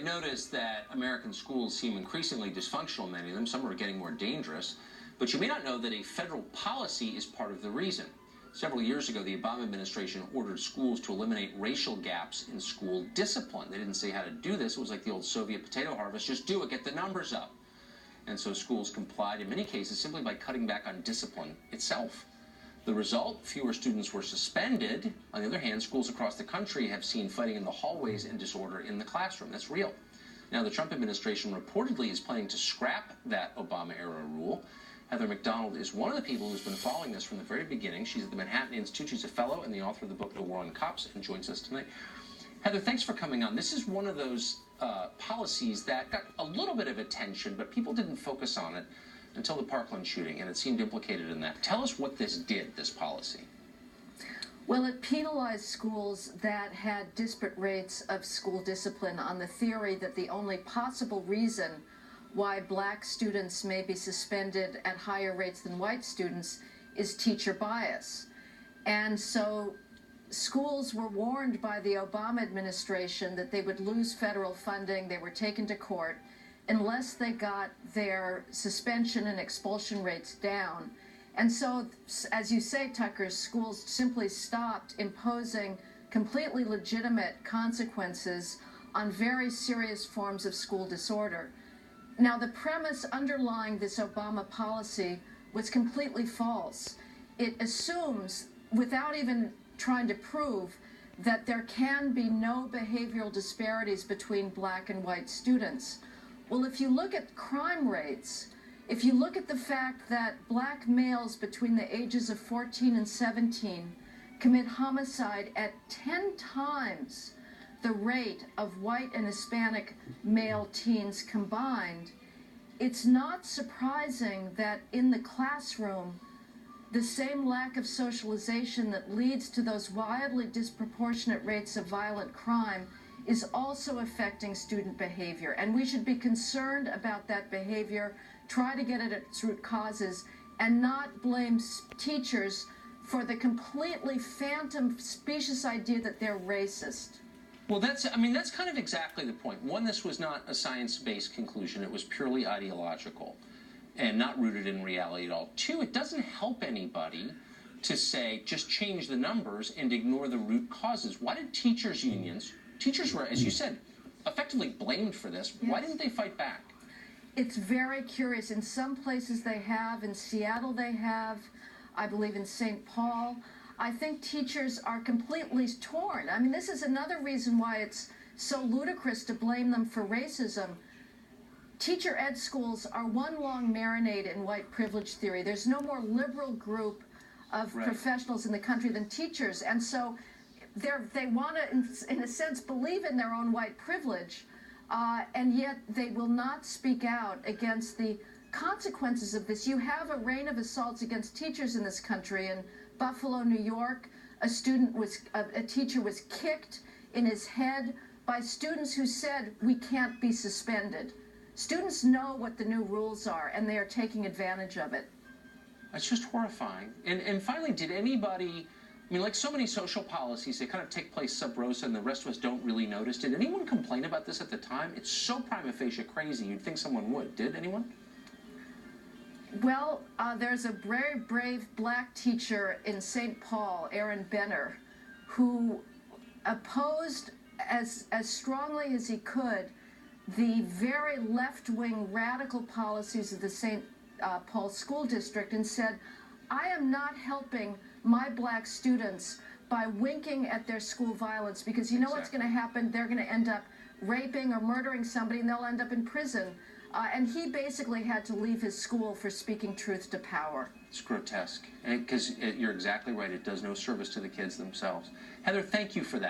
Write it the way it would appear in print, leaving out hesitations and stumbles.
noticed that American schools seem increasingly dysfunctional, many of them. Some are getting more dangerous. But you may not know that a federal policy is part of the reason. Several years ago, the Obama administration ordered schools to eliminate racial gaps in school discipline. They didn't say how to do this. It was like the old Soviet potato harvest. Just do it, get the numbers up. And so schools complied in many cases simply by cutting back on discipline itself. The result, fewer students were suspended. On the other hand, schools across the country have seen fighting in the hallways and disorder in the classroom. That's real. Now, the Trump administration reportedly is planning to scrap that Obama-era rule. Heather McDonald is one of the people who's been following this from the very beginning. She's at the Manhattan Institute. She's a fellow and the author of the book, The War on Cops, and joins us tonight. Heather, thanks for coming on. This is one of those policies that got a little bit of attention, but people didn't focus on it until the Parkland shooting, and it seemed implicated in that. Tell us what this did, this policy. Well, it penalized schools that had disparate rates of school discipline on the theory that the only possible reason why black students may be suspended at higher rates than white students is teacher bias. And so schools were warned by the Obama administration that they would lose federal funding. They were taken to court unless they got their suspension and expulsion rates down. And so, as you say, Tucker, schools simply stopped imposing completely legitimate consequences on very serious forms of school disorder. Now, the premise underlying this Obama policy was completely false. It assumes, without even trying to prove, that there can be no behavioral disparities between black and white students. Well, if you look at crime rates, if you look at the fact that black males between the ages of 14 and 17 commit homicide at 10 times the rate of white and Hispanic male teens combined, it's not surprising that in the classroom, the same lack of socialization that leads to those wildly disproportionate rates of violent crime is also affecting student behavior. And we should be concerned about that behavior, try to get at its root causes, and not blame teachers for the completely phantom specious idea that they're racist. Well, that's kind of exactly the point. One, this was not a science-based conclusion. It was purely ideological and not rooted in reality at all. Two, it doesn't help anybody to say, just change the numbers and ignore the root causes. Why did teachers' unions, teachers were, as you said, effectively blamed for this. Yes. Why didn't they fight back? It's very curious. In some places they have. In Seattle they have. I believe in St. Paul. I think teachers are completely torn. I mean, this is another reason why it's so ludicrous to blame them for racism. Teacher ed schools are one long marinade in white privilege theory. There's no more liberal group of professionals in the country than teachers. And so they want to, in a sense, believe in their own white privilege, and yet they will not speak out against the consequences of this. You have a reign of assaults against teachers in this country. In Buffalo, New York, a teacher was kicked in his head by students who said, "We can't be suspended." Students know what the new rules are, and they are taking advantage of it. That's just horrifying. And finally, did anybody, I mean, like so many social policies, they kind of take place sub rosa and the rest of us don't really notice. Did anyone complain about this at the time? It's so prima facie crazy, you'd think someone would. Did anyone? Well, there's a very brave black teacher in St. Paul, Aaron Benner, who opposed as strongly as he could the very left-wing radical policies of the St. Paul School District and said, I am not helping my black students by winking at their school violence, because you know what's going to happen? They're going to end up raping or murdering somebody and they'll end up in prison. And he basically had to leave his school for speaking truth to power. It's grotesque. Because you're exactly right. It does no service to the kids themselves. Heather, thank you for that.